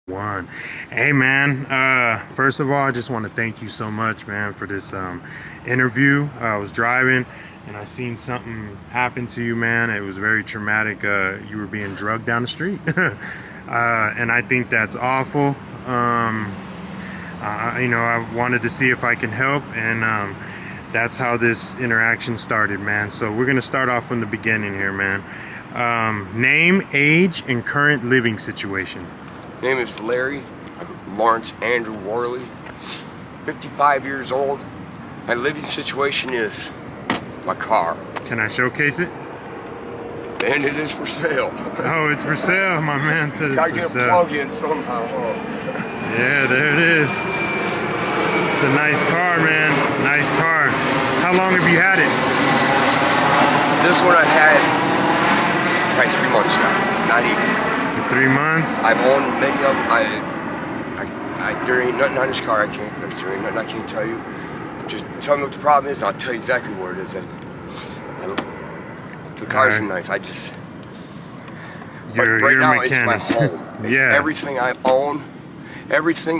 One. Hey man, first of all, I just want to thank you so much, man, for this interview. I was driving and I seen something happen to you, man. It was very traumatic. You were being drugged down the street. And I think that's awful. I wanted to see if I can help, and that's how this interaction started, man. So we're gonna start off from the beginning here, man. Name, age, and current living situation. Name is Larry Lawrence Andrew Worley, 55 years old. My living situation is my car, Can I showcase it? and it is for sale. Oh, it's for sale. My man said it's Gotta for get a sale. plug in somehow. Yeah, there it is. It's a nice car, man. Nice car. How long have you had it? This one I've had probably 3 months now, not even. 3 months? I've owned many of them. There ain't nothing on this car I can't fix. There ain't nothing I can't tell you. Just tell me what the problem is, and I'll tell you exactly what it is. The cars are nice. You're right a now, it's my mechanic. home. It's Yeah. Everything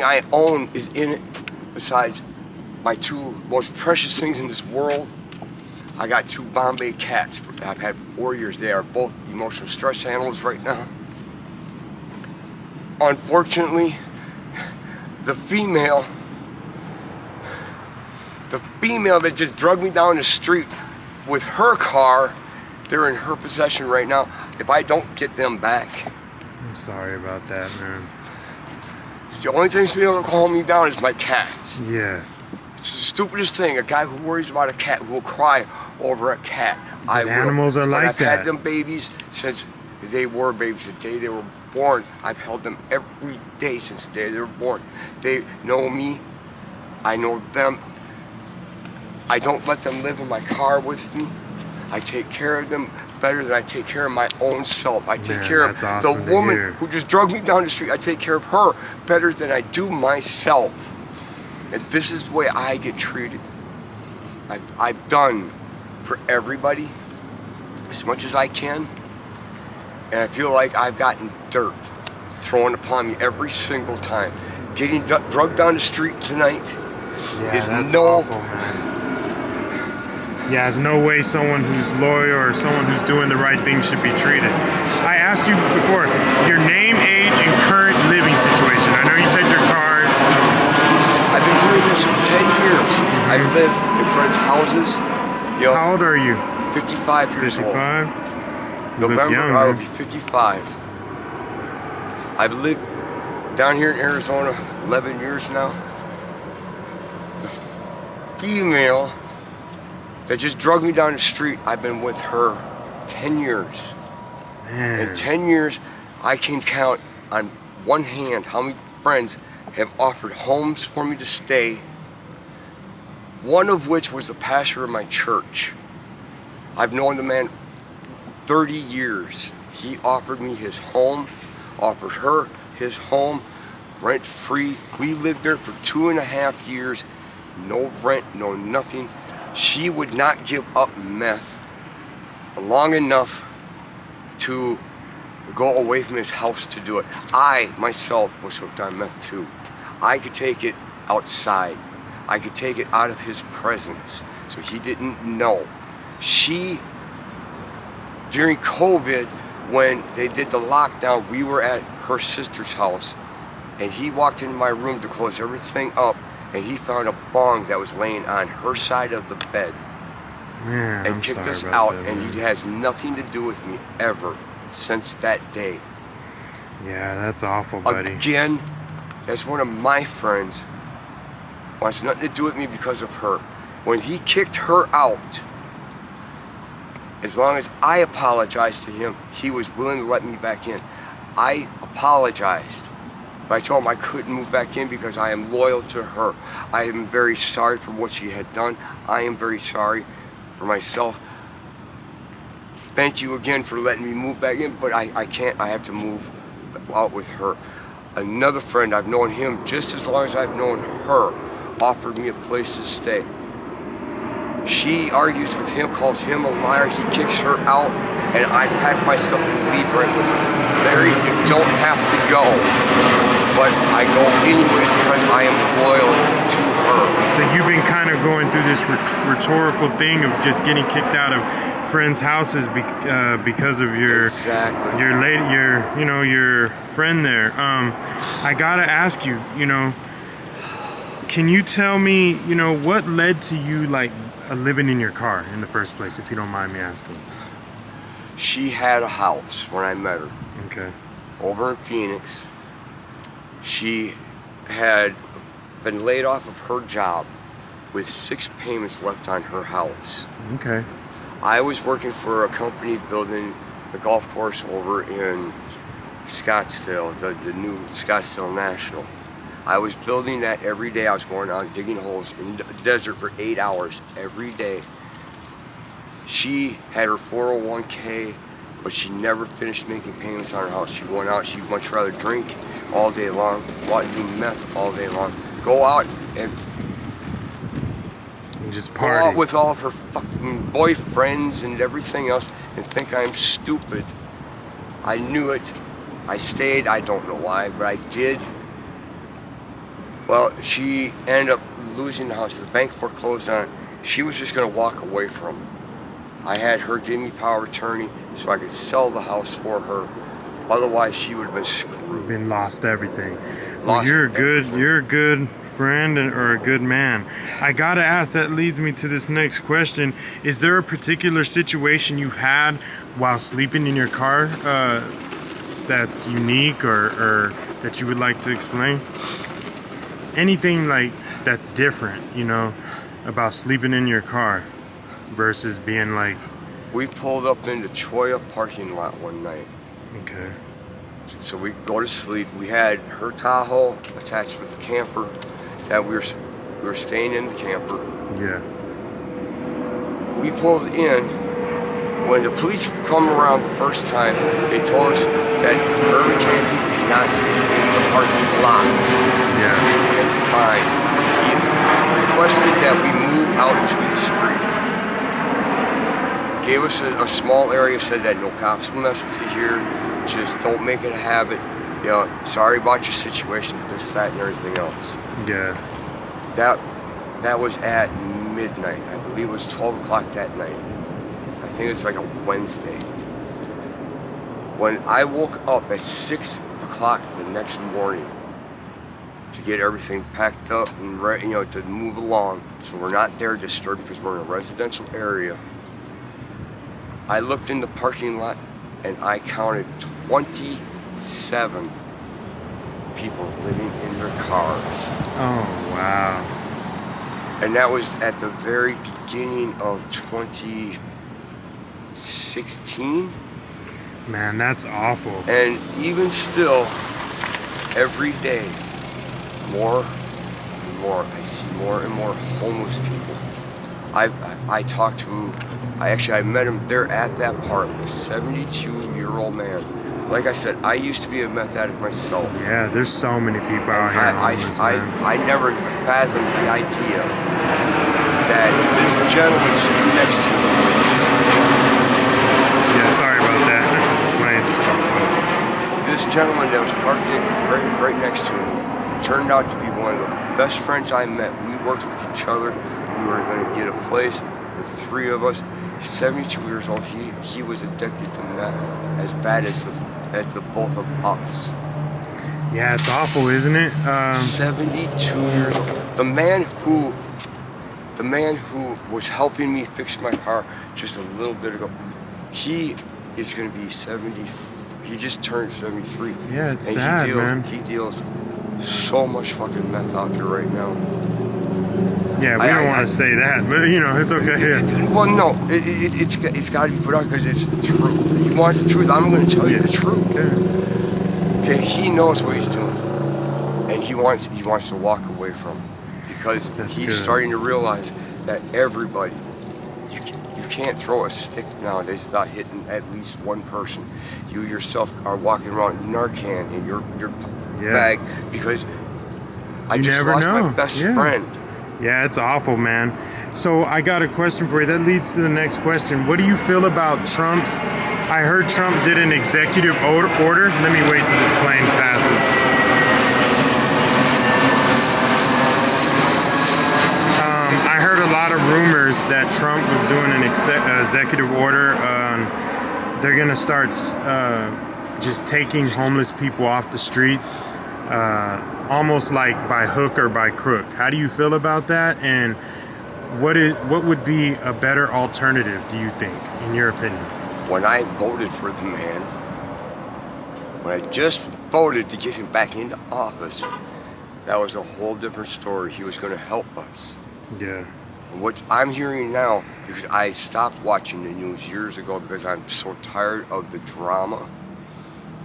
I own is in it, besides my two most precious things in this world. I got 2 Bombay cats. I've had 4 years. They are both emotional stress handlers right now. Unfortunately, the female that just drugged me down the street with her car, they're in her possession right now. If I don't get them back, I'm sorry about that, man. it's the only thing that's been able to calm me down is my cats. Yeah. It's the stupidest thing. A guy who worries about a cat, who will cry over a cat. I will. Animals are like I've that. had them babies since they were babies. The day they were born, I've held them every day since the day they were born. They know me. I know them. I don't let them live in my car with me. I take care of them better than I take care of my own self. I take Man, care of that's awesome the to woman hear. who just drugged me down the street. I take care of her better than I do myself. And this is the way I get treated. I've done for everybody as much as I can. And I feel like I've gotten dirt thrown upon me every single time. Getting drugged down the street tonight is that's awful, man. Yeah, there's no way someone who's loyal or someone who's doing the right thing should be treated. I asked you before, your name, age, and current living situation. I know you said your car. I've been doing this for 10 years. I've lived in friends' houses. You know, How old are you? 55 years old. 55? You look November, young, I will man. be 55. I've lived down here in Arizona 11 years now. The female that just drugged me down the street, I've been with her 10 years. Man. In 10 years, I can count on one hand how many friends have offered homes for me to stay, one of which was the pastor of my church. I've known the man 30 years. He offered me his home, offered her his home, rent free. We lived there for 2.5 years, no rent, no nothing. She would not give up meth long enough to go away from his house to do it. I, myself, was hooked on meth too. I could take it outside. I could take it out of his presence, so he didn't know. She, during COVID, when they did the lockdown, we were at her sister's house, and he walked into my room to close everything up, and he found a bong that was laying on her side of the bed, Man, and I'm kicked sorry us about out, that, and man. he has nothing to do with me ever since that day. Yeah, that's awful, buddy. Again, that's one of my friends, wants nothing to do with me because of her. When he kicked her out, as long as I apologized to him, he was willing to let me back in. I apologized, but I told him I couldn't move back in because I am loyal to her. I am very sorry for what she had done. I am very sorry for myself. Thank you again for letting me move back in, but I can't. I have to move out with her. Another friend, I've known him just as long as I've known her, offered me a place to stay. She argues with him, calls him a liar. He kicks her out, and I pack my stuff and leave right with her. Mary, you don't have to go, but I go anyways because I am loyal to her. So you've been kind of going through this rhetorical thing of just getting kicked out of friends' houses because of your exactly your friend there. I gotta ask you, can you tell me, what led to you like living in your car in the first place, if you don't mind me asking? She had a house when I met her. Okay. Over in Phoenix. She had been laid off of her job with 6 payments left on her house. Okay. I was working for a company building a golf course over in Scottsdale, the new Scottsdale National. I was building that every day. I was going out digging holes in the desert for 8 hours every day. She had her 401k, but she never finished making payments on her house. She went out, she'd much rather drink all day long, do meth all day long, go out and just go party. out with all of her fucking boyfriends and everything else and think I'm stupid. I knew it. I stayed. I don't know why, but I did. Well, she ended up losing the house. The bank foreclosed on it. She was just going to walk away from it. I had her give me power of attorney so I could sell the house for her. Otherwise, she would have been screwed. Been lost everything. Lost You're everything. a good friend or a good man. I gotta ask. That leads me to this next question. Is there a particular situation you've had while sleeping in your car that's unique or that you would like to explain? Anything like that's different, about sleeping in your car versus being like. We pulled up into Choya parking lot one night. Okay. So we go to sleep. We had her Tahoe attached with the camper that we were staying in the camper. Yeah. We pulled in. When the police come around the first time, they told us that urban camp people cannot sleep in the parking lot. Yeah. Okay, fine. He requested that we move out to the street. Gave us a small area, said that no cops will mess with you here. Just don't make it a habit. Sorry about your situation, this, that, and everything else. Yeah. That was at midnight. I believe it was 12 o'clock that night. I think it's like a Wednesday. When I woke up at 6 o'clock the next morning to get everything packed up and ready, to move along, so we're not there disturbed because we're in a residential area. I looked in the parking lot and I counted 27 people living in their cars. Oh, wow. And that was at the very beginning of 2016. Man, that's awful. And even still, every day, more and more, I see more and more homeless people. I met him there at that park, a 72-year-old man. Like I said, I used to be a meth addict myself. Yeah, there's so many people out here homeless, man. I never fathomed the idea that this gentleman sitting next to me. Yeah, sorry about that. My just so close. This gentleman that was parked in right next to me turned out to be one of the best friends I met. We worked with each other. We were going to get a place, the 3 of us. 72 years old. He was addicted to meth as bad as the both of us. Yeah, it's awful, isn't it? 72 years old. The man who was helping me fix my car just a little bit ago, he is going to be 70. He just turned 73. Yeah, it's and sad, man. He deals so much fucking meth out there right now. Yeah, we don't want to say that, but it's okay. Well, no, it's got to be put out because it's the truth. He wants the truth. I'm going to tell you the truth. Okay, he knows what he's doing, and he wants to walk away from it because he's starting to realize that everybody, you can't throw a stick nowadays without hitting at least one person. You yourself are walking around Narcan in your bag because I just lost my best friend. Yeah, it's awful, man. So I got a question for you. That leads to the next question. What do you feel about Trump's? I heard Trump did an executive order. Let me wait till this plane passes. I heard a lot of rumors that Trump was doing an executive order. They're gonna start just taking homeless people off the streets, almost like by hook or by crook. How do you feel about that? And what would be a better alternative, do you think, in your opinion? When I voted for the man, when I just voted to get him back into office, that was a whole different story. He was going to help us. Yeah. And what I'm hearing now, because I stopped watching the news years ago because I'm so tired of the drama.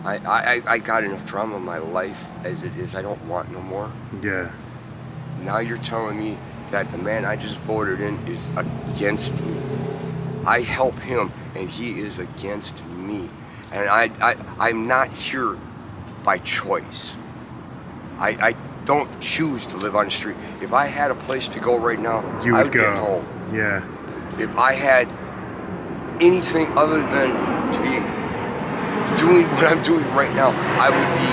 I got enough drama in my life as it is. I don't want no more. Yeah. Now you're telling me that the man I just voted in is against me. I help him and he is against me. And I'm not here by choice. I don't choose to live on the street. If I had a place to go right now, I would go get home. Yeah. If I had anything other than to be doing what I'm doing right now, I would be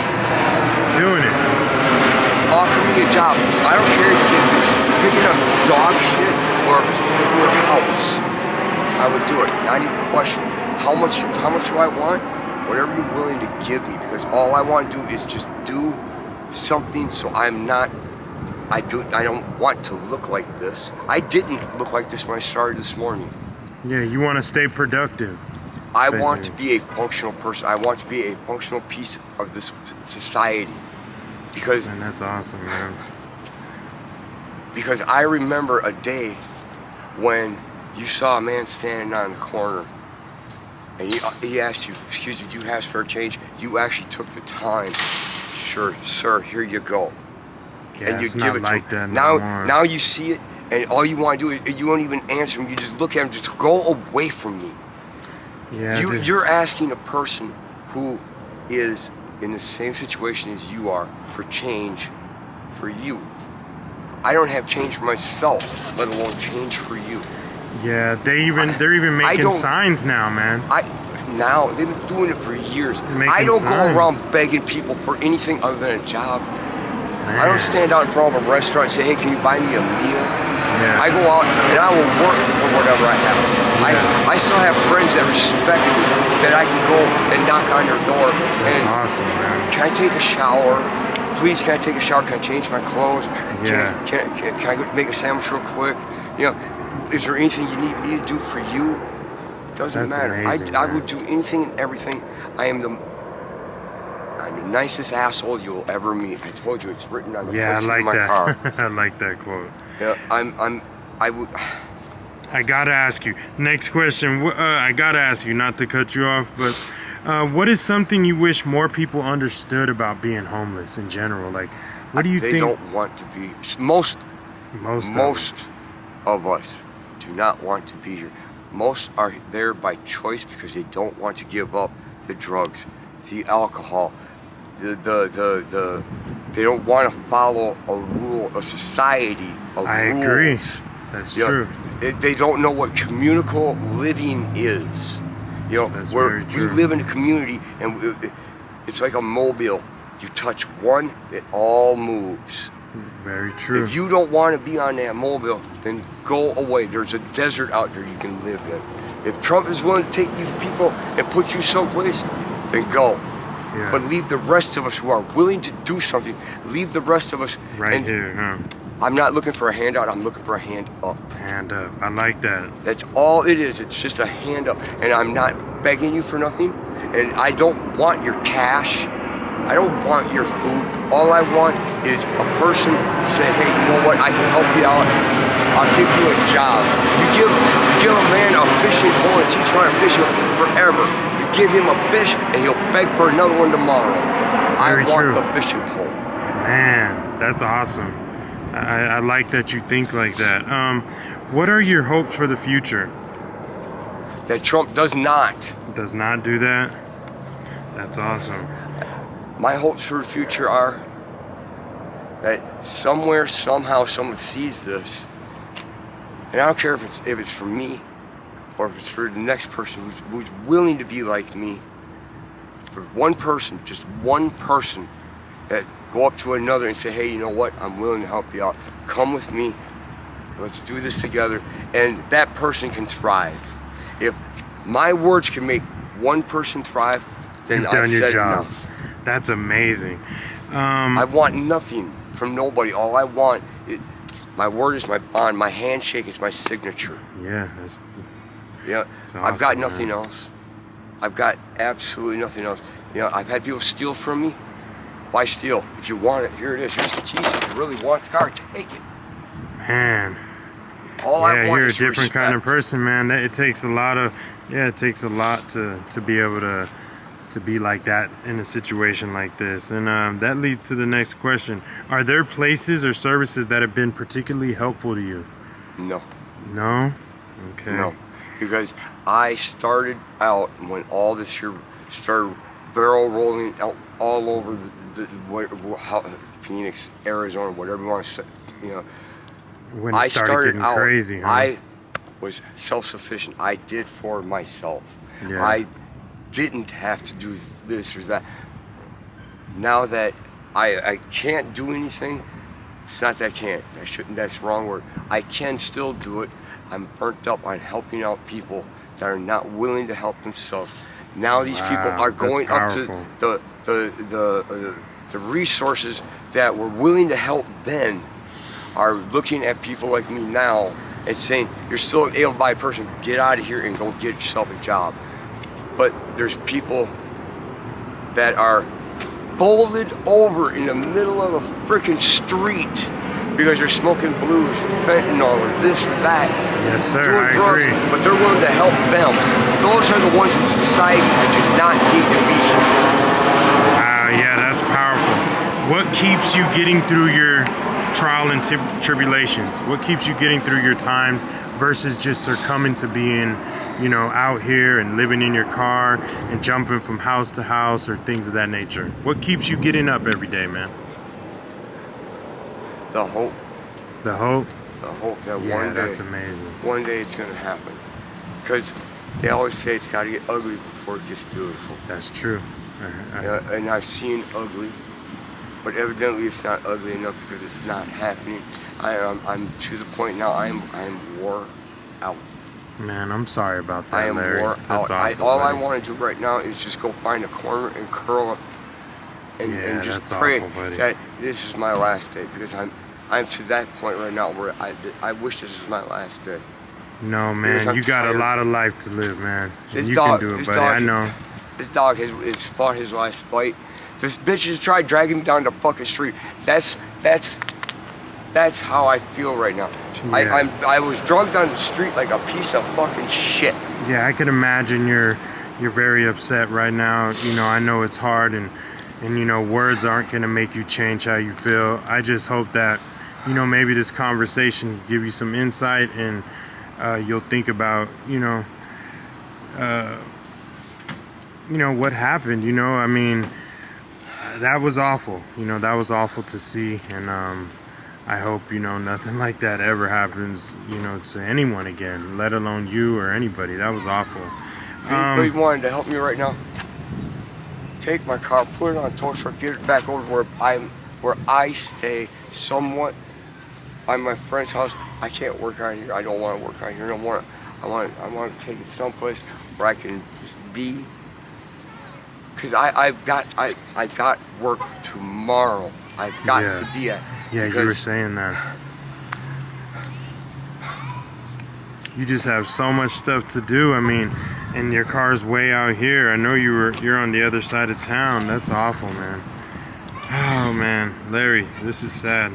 doing it. Offer me a job. I don't care if it's picking up dog shit or if it's picking your house. I would do it. Not even question. How much do I want? Whatever you're willing to give me, because all I want to do is just do something so I don't want to look like this. I didn't look like this when I started this morning. Yeah, you want to stay productive. I want to be a functional person. I want to be a functional piece of this society. Because, and that's awesome, man. Because I remember a day when you saw a man standing on the corner and he asked you, excuse me, do you have spare change? You actually took the time. Sure, sir, here you go. Yeah, and you it's give not it like to him. that anymore. Now you see it, and all you want to do is you don't even answer him. You just look at him, just go away from me. Yeah, you're asking a person who is in the same situation as you are for change for you. I don't have change for myself, let alone change for you. Yeah, they're even making signs now, man. Now they've been doing it for years. Making I don't signs. go around begging people for anything other than a job. Man. I don't stand out in front of a restaurant and say, hey, can you buy me a meal? Yeah. I go out and I will work for whatever I have to. Yeah. I still have friends that respect me, that I can go and knock on their door. That's and awesome, man. Can I take a shower? Please, can I take a shower? Can I change my clothes? Yeah. Can I go make a sandwich real quick? You know, is there anything you need me to do for you? It doesn't matter. Amazing, I would do anything and everything. I'm the nicest asshole you'll ever meet. I told you, it's written on the plates of my car. I like that quote. Yeah, I would. I gotta ask you. Next question. I gotta ask you, not to cut you off, but what is something you wish more people understood about being homeless in general? Like, what do you think? They don't want to be. Most of us do not want to be here. Most are there by choice because they don't want to give up the drugs, the alcohol, they don't want to follow a rule, a society of rules. I agree. That's true. They don't know what communal living is. You know, That's where very true. we live in a community and it's like a mobile. You touch one, it all moves. Very true. If you don't want to be on that mobile, then go away. There's a desert out there you can live in. If Trump is willing to take you people and put you someplace, then go. Yeah. But leave the rest of us who are willing to do something, leave the rest of us. Right here, huh? I'm not looking for a handout, I'm looking for a hand up. Hand up. I like that. That's all it is. It's just a hand up. And I'm not begging you for nothing. And I don't want your cash. I don't want your food. All I want is a person to say, hey, you know what? I can help you out. I'll give you a job. You give a man a fishing pole and teach him how to fish, he'll eat forever. You give him a fish and he'll beg for another one tomorrow. Very true. I want a fishing pole. Man, that's awesome. I like that you think like that. What are your hopes for the future? That Trump does not do that? That's awesome. My hopes for the future are that somewhere, somehow, someone sees this And I don't care if it's for me or if it's for the next person who's willing to be like me. For one person, just one person, that go up to another and say, hey, you know what? I'm willing to help you out. Come with me. Let's do this together. And that person can thrive. If my words can make one person thrive, then You've done I've your said job. enough. That's amazing. I want nothing from nobody. All I want, my word is my bond. My handshake is my signature. Yeah. Yeah, Awesome, I've got nothing man. else. I've got absolutely nothing else. You know, I've had people steal from me. Why steal? If you want it, here it is. Here's the keys. If you really want the car, take it. Man. All I Yeah, want you're a is different kind of respect. person, man. It takes a lot of, it takes a lot to be able to be like that in a situation like this. And that leads to the next question. Are there places or services that have been particularly helpful to you? No, No? Okay. no. Because I started out when all this here started barrel rolling out all over Phoenix, Arizona, whatever you want to say, you know. When it I started started getting out, crazy, huh? I was self-sufficient. I did for myself. Yeah. I didn't have to do this or that. Now that I can't do anything, it's not that I can't. I shouldn't. That's the wrong word. I can still do it. I'm burnt up on helping out people that are not willing to help themselves. Now these people Wow, are that's going up powerful. to the resources that were willing to help Ben, are looking at people like me now and saying, you're still an able-bodied person, get out of here and go get yourself a job. But there's people that are folded over in the middle of a freaking street because they're smoking blues, fentanyl, or this or that. Yes, sir. Doing I drugs, agree. but they're willing to help them. Those are the ones in society that do not need to be here. Wow, yeah, that's powerful. What keeps you getting through your trial and tribulations? What keeps you getting through your times versus just succumbing to being, you know, out here and living in your car and jumping from house to house or things of that nature? What keeps you getting up every day, man? The hope. The hope? The hope that Yeah, one day, that's amazing. one day it's gonna happen. Because they always say it's gotta get ugly before it gets beautiful. That's true. Yeah, and I've seen ugly, but evidently it's not ugly enough because it's not happening. I'm to the point now. I'm wore out. Man, I'm sorry about that, I am Larry. wore That's out. awful, All I buddy. want to do right now is just go find a corner and curl up and just that's pray awful, buddy. that this is my last day, because I'm to that point right now where I wish this was my last day. No, Because man, I'm you got tired. a lot of life to live, man. This And you dog- can do it, this buddy. dog- I know. This dog has fought his last fight. This bitch has tried dragging me down the fucking street. That's how I feel right now. Yeah. I was drugged on the street like a piece of fucking shit. Yeah, I can imagine you're very upset right now. You know, I know it's hard, and you know, words aren't gonna make you change how you feel. I just hope that, you know, maybe this conversation give you some insight, and you'll think about, you know, what happened. You know, I mean, that was awful. You know, that was awful to see, and I hope, you know, nothing like that ever happens, you know, to anyone again, let alone you or anybody. That was awful. If anybody wanted to help me right now, take my car, put it on a tow truck, get it back over where I stay somewhat by my friend's house. I can't work out here. I don't want to work out here no more. I want to take it someplace where I can just be. Cause I got work tomorrow. I've got Yeah. to be at. Yeah, you were saying that. You just have so much stuff to do. I mean, and your car's way out here. I know you're on the other side of town. That's awful, man. Oh man, Larry, this is sad.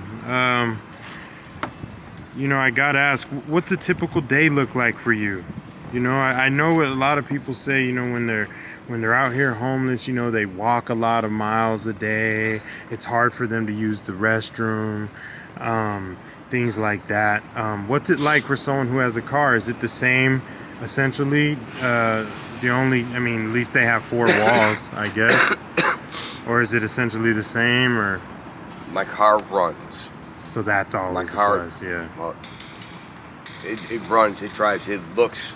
You know, I gotta ask, what's a typical day look like for you? You know, I know what a lot of people say, you know, when they're out here homeless, you know, they walk a lot of miles a day. It's hard for them to use the restroom, things like that. What's it like for someone who has a car? Is it the same, essentially? I mean, at least they have four walls, I guess. Or is it essentially the same, or? My car runs. So that's always car- the price, yeah. Well, it runs, it drives, it looks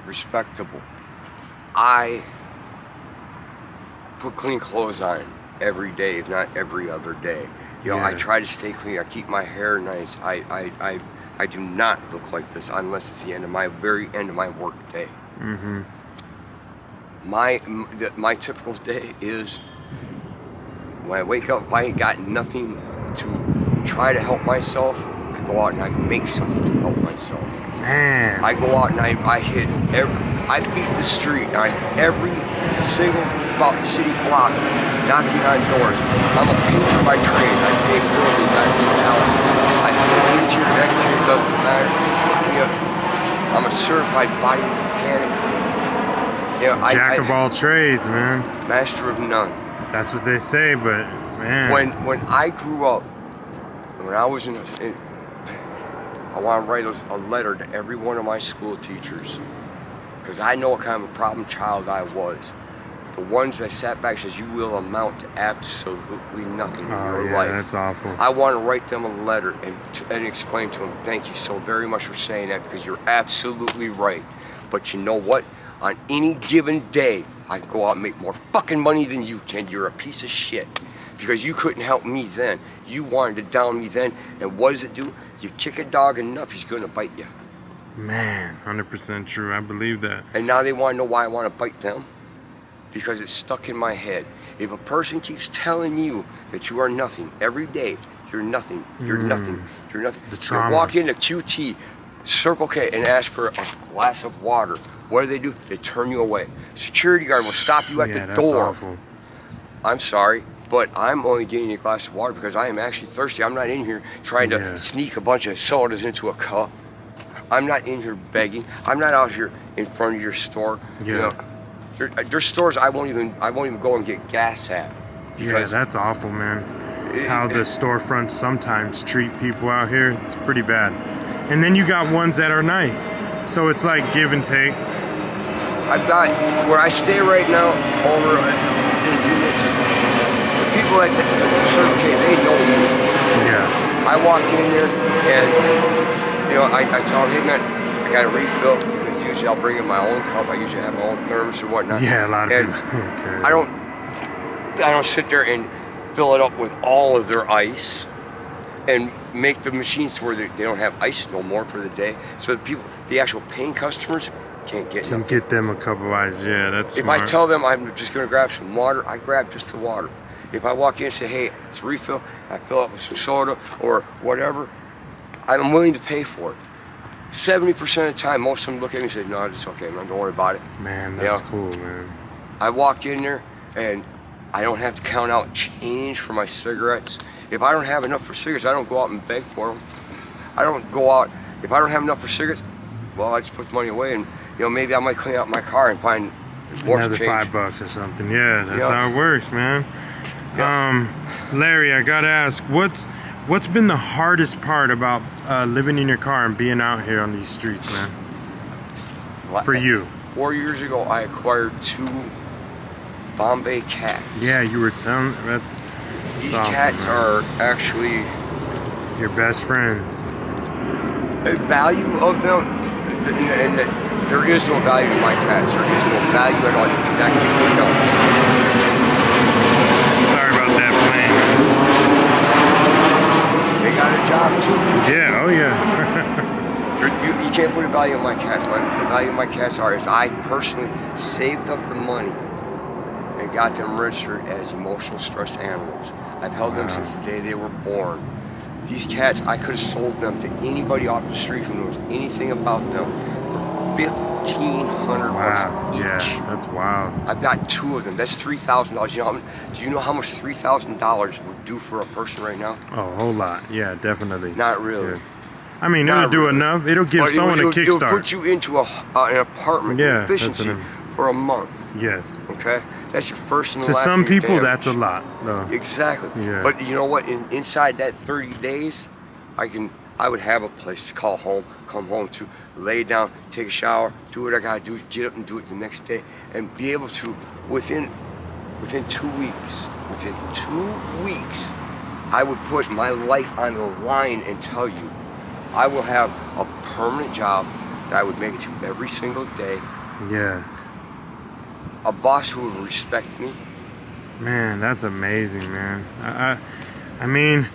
respectable. I put clean clothes on every day, if not every other day. You know, I try to stay clean. I keep my hair nice. I do not look like this unless it's the very end of my work day. Mm-hmm. My typical day is when I wake up, if I ain't got nothing to try to help myself, I go out and I make something to help myself. Man. I go out and I beat the street on every single city block, knocking on doors. I'm a painter by trade. I paint buildings, I paint houses, I paint interior, exterior, it doesn't matter. I'm a certified body mechanic. You know, Jack of all trades, man. Master of none. That's what they say, but man. When I grew up, when I was I want to write a letter to every one of my school teachers, because I know what kind of a problem child I was. The ones that sat back and says, you will amount to absolutely nothing in your life. That's awful. I want to write them a letter and explain to them, thank you so very much for saying that, because you're absolutely right. But you know what? On any given day, I can go out and make more fucking money than you can. You're a piece of shit. Because you couldn't help me then. You wanted to down me then. And what does it do? You kick a dog enough, he's going to bite you. Man, 100% true. I believe that. And now they want to know why I want to bite them. Because it's stuck in my head. If a person keeps telling you that you are nothing every day, you're nothing, you're nothing, you're nothing. The trauma. You walk into QT, Circle K, and ask for a glass of water. What do? They turn you away. Security guard will stop you at the that's door. Awful. I'm sorry, but I'm only getting a glass of water because I am actually thirsty. I'm not in here trying to sneak a bunch of sodas into a cup. I'm not in here begging. I'm not out here in front of your store. Yeah. You know, there's stores I won't even go and get gas at. Yeah, that's awful, man. How the storefronts sometimes treat people out here, it's pretty bad. And then you got ones that are nice. So it's like give and take. I've got, where I stay right now, over in Phoenix, the people at the Circle K, they know me. Yeah. I walk in there and, you know, I tell them, hey man, I got a refill, because usually I'll bring in my own cup. I usually have my own thermos or whatnot. Yeah, a lot of and people. I don't sit there and fill it up with all of their ice and make the machines to where they don't have ice no more for the day. So the actual paying customers can't get nothing. Get them a cup of ice. Yeah, that's If smart. I tell them I'm just going to grab some water, I grab just the water. If I walk in and say, hey, it's a refill, I fill up with some soda or whatever, I'm willing to pay for it. 70% of the time, most of them look at me and say, no, it's okay, man, don't worry about it. Man, that's cool, man. I walk in there and I don't have to count out change for my cigarettes. If I don't have enough for cigarettes, I don't go out and beg for them. I don't go out, if I don't have enough for cigarettes, well, I just put the money away and, you know, maybe I might clean out my car and find more Another change. $5 or something. Yeah, that's how it works, man. Larry, I gotta ask, what's been the hardest part about living in your car and being out here on these streets, man? For you? 4 years ago, I acquired 2 Bombay cats. Yeah, you were telling that. These cats are actually your best friends. The value of them, and there is no value to my cats. There is no value at all. You cannot give me enough. Sorry about that plane. They got a job too. Yeah, oh yeah. you can't put a value on my cats. The value of my cats is I personally saved up the money and got them registered as emotional stress animals. I've held them since the day they were born. These cats, I could have sold them to anybody off the street who knows anything about them for $1,500 each. Yeah, that's wild. I've got 2 of them. That's $3,000. Do you know how much $3,000 would do for a person right now? Oh, a whole lot. Yeah, definitely. Not really. Yeah. I mean, it'll do enough. It'll give someone a kickstart. It'll put you into an apartment efficiency for a month. Yes. Okay? That's your first and to last some thing people, damage. that's a lot. No. Exactly. Yeah. But you know what? Inside that 30 days, I would have a place to call home, come home to, lay down, take a shower, do what I gotta do, get up and do it the next day, and be able to, within 2 weeks, I would put my life on the line and tell you I will have a permanent job that I would make it to every single day. Yeah. A boss who would respect me. Man, that's amazing, man. I mean,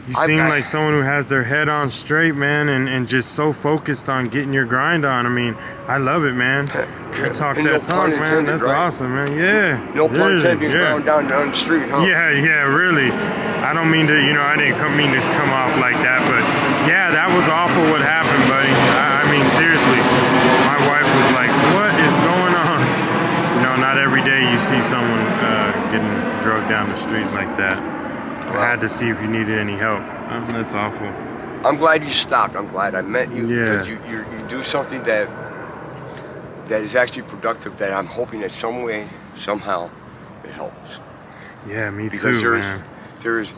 you I've seem got- like someone who has their head on straight, man, and just so focused on getting your grind on. I mean, I love it, man. You talk And no that talk, pun man. intended, That's right? awesome, man. Yeah. No pun Really, intended, yeah. down the street, huh? Yeah, really. I don't mean to, I didn't mean to come off like that, but yeah, that was awful what happened, buddy. I mean, seriously, my wife was like, what is going on? Not every day you see someone getting drugged down the street like that. I had to see if you needed any help. That's awful. I'm glad you stopped. I'm glad I met you. Yeah. Because you do something that is actually productive, that I'm hoping that some way, somehow, it helps. Yeah, me Because too, man. there's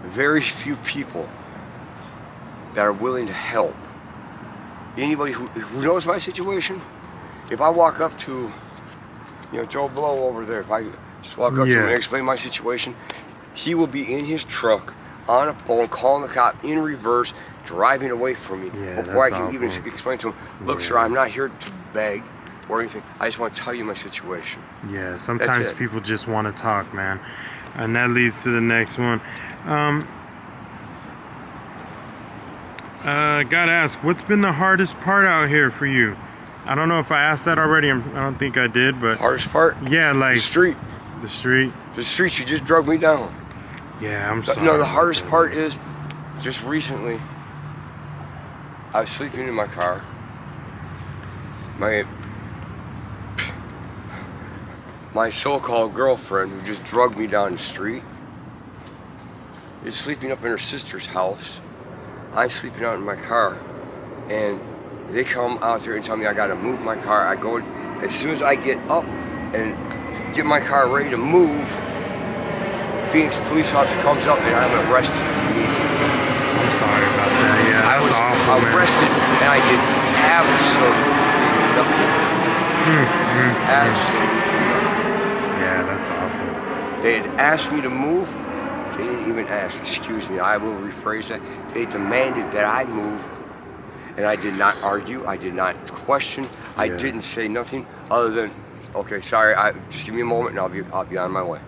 very few people that are willing to help. Anybody who knows my situation, if I walk up to, Joe Blow over there, if I just walk up to him and explain my situation, he will be in his truck on a phone calling the cop in reverse, driving away from me before I can even explain to him, look, sir, I'm not here to beg or anything. I just want to tell you my situation. Yeah, sometimes people just want to talk, man. And that leads to the next one. Gotta ask, what's been the hardest part out here for you? I don't know if I asked that already. I don't think I did, but Hardest part? Yeah, like The street. The street. The street, you just drug me down. Yeah, I'm sorry. No, the hardest part is, just recently, I was sleeping in my car. My so-called girlfriend, who just drugged me down the street, is sleeping up in her sister's house. I'm sleeping out in my car, and they come out there and tell me I gotta move my car. I go, as soon as I get up and get my car ready to move, Phoenix police officer comes up and I'm arrested immediately. I'm sorry about that. Yeah, I was awful, arrested and I did absolutely nothing. Absolutely nothing. Yeah, that's awful. They had asked me to move. They didn't even ask. Excuse me, I will rephrase that. They demanded that I move, and I did not argue. I did not question. I didn't say nothing other than, okay, sorry. Just give me a moment, and I'll be on my way.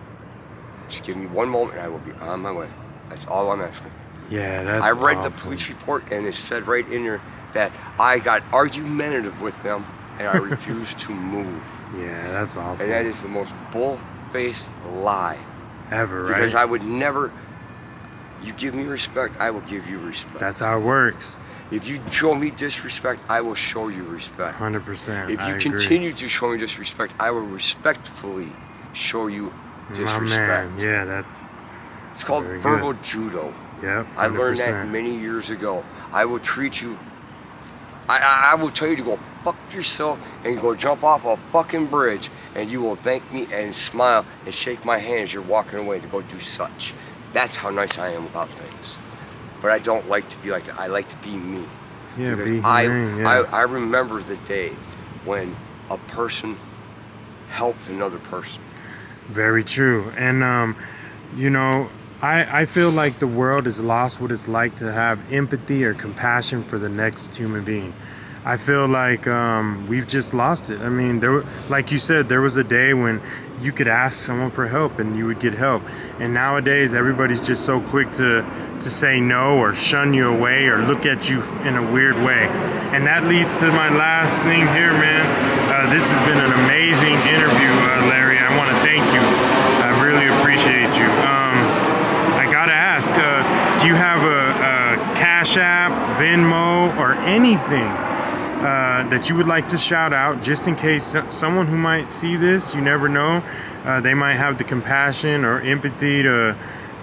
Just give me one moment, and I will be on my way. That's all I'm asking. Yeah, that's I read awful. the police report, and it said right in there that I got argumentative with them, and I refused to move. Yeah, that's awful. And that is the most bull-faced lie. Ever, right? Because I would never, you give me respect, I will give you respect. That's how it works. If you show me disrespect, I will show you respect. 100%. If you continue to show me disrespect, I will respectfully show you disrespect. My man, yeah, that's... It's called verbal judo. Yep, 100%. I learned that many years ago. I will treat you, I will tell you to go fuck yourself and go jump off a fucking bridge, and you will thank me and smile and shake my hand as you're walking away to go do such. That's how nice I am about things. But I don't like to be like that. I like to be me. Yeah, because be humane, yeah. I remember the day when a person helped another person. Very true. And, I feel like the world has lost what it's like to have empathy or compassion for the next human being. I feel like we've just lost it. I mean, like you said, there was a day when you could ask someone for help and you would get help. And nowadays, everybody's just so quick to say no or shun you away or look at you in a weird way. And that leads to my last thing here, man. This has been an amazing interview, Larry. I want to thank you. I really appreciate you. I gotta ask, do you have a Cash App, Venmo, or anything that you would like to shout out, just in case someone who might see this, you never know, they might have the compassion or empathy to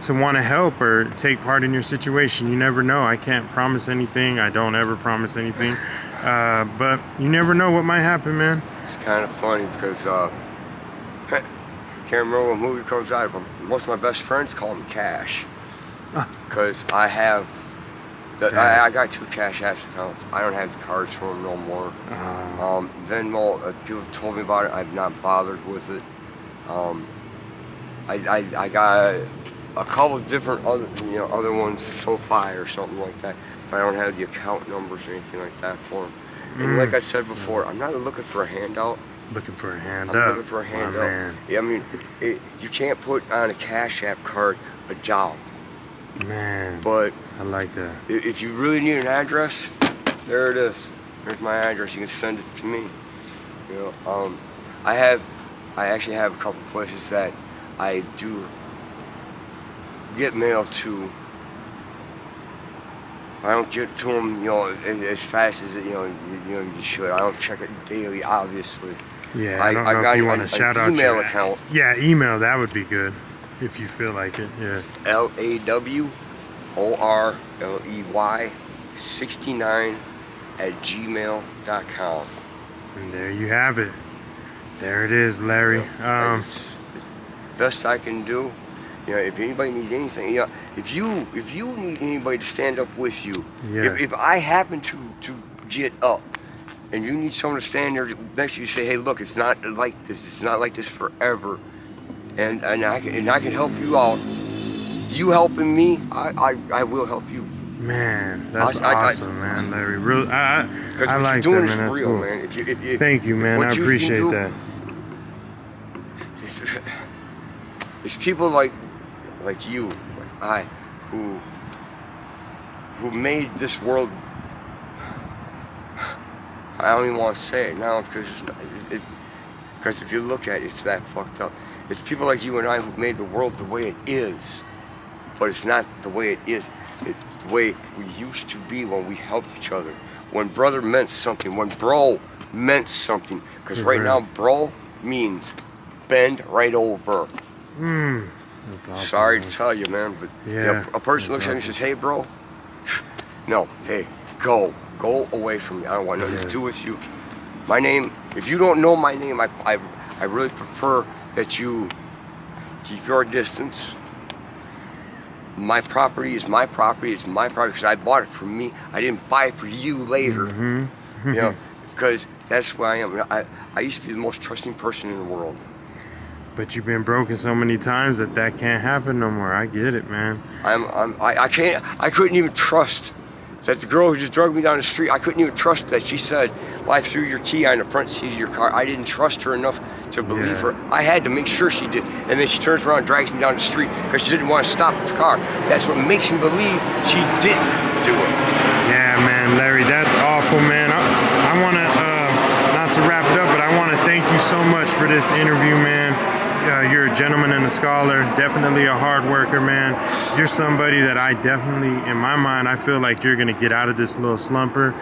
want to help or take part in your situation. You never know. I can't promise anything. I don't ever promise anything. But you never know what might happen, man. It's kind of funny because I can't remember what movie comes out, but most of my best friends call me Cash. Because I have, I got 2 Cash App accounts. I don't have the cards for them no more. Venmo, people have told me about it. I've not bothered with it. I got a couple of different other ones, SoFi or something like that. but I don't have the account numbers or anything like that for them. And like I said before, I'm not looking for a handout. Looking for a hand I'm up. looking for a my handout. man. Yeah, I mean, you can't put on a Cash App card a job. Man, But I like that. if you really need an address, there it is. There's my address. You can send it to me. You know, I actually have a couple places that I do get mail to. I don't get to them, as fast as you should. I don't check it daily, obviously. Yeah, I don't know got if you want to an shout out email your account. Yeah, email, that would be good if you feel like it. Yeah. LAWORLEY69@gmail.com. And there you have it. There it is, Larry. It's best I can do. If anybody needs anything, if you need anybody to stand up with you, Yeah. if I happen to get up and you need someone to stand there next to you, say, hey, look, it's not like this. It's not like this forever, and I can help you out. You helping me, I will help you. Man, that's awesome, man, Larry. Real, I like doing that, man. is That's real, cool. man. If Thank you, man. I appreciate that. It's people like you, like I, who made this world. I don't even want to say it now because because if you look at it, it's that fucked up. It's people like you and I who've made the world the way it is, but it's not the way it is. It's the way we used to be when we helped each other. When brother meant something. When bro meant something. Because right now, bro means bend right over. Awesome, Sorry man. to tell you, man, but Yeah, a person looks at me and says, hey, bro. No, hey, go away from me. I don't want nothing to do with you. My name, if you don't know my name, I really prefer that you keep your distance. My property is my property. It's my property because I bought it for me. I didn't buy it for you later. Because that's who I am. I used to be the most trusting person in the world. But you've been broken so many times that can't happen no more. I get it, man. I couldn't even trust that the girl who just drugged me down the street, I couldn't even trust that she said, well, I threw your key on the front seat of your car. I didn't trust her enough to believe her. I had to make sure she did. And then she turns around and drags me down the street because she didn't want to stop the car. That's what makes me believe she didn't do it. Yeah, man, Larry, that's awful, man. I want to, not to wrap it up, but I want to thank you so much for this interview, man. You're a gentleman and a scholar, definitely a hard worker, man. You're somebody that I definitely, in my mind, I feel like you're going to get out of this little slumper.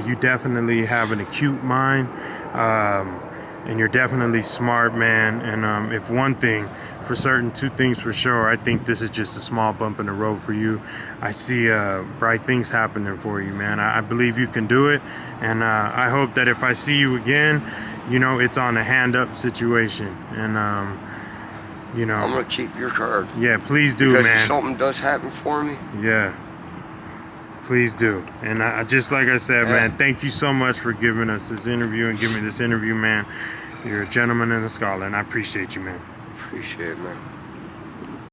You definitely have an acute mind, and you're definitely smart, man. And if one thing for certain, two things for sure, I think this is just a small bump in the road for you. I see bright things happening for you, man. I believe you can do it, and I hope that if I see you again, it's on a hand-up situation, and I'm gonna keep your card. Yeah, please do, because man. If something does happen for me. Yeah, please do. And just like I said, man, thank you so much for giving us this interview and giving me this interview, man. You're a gentleman and a scholar, and I appreciate you, man. Appreciate it, man.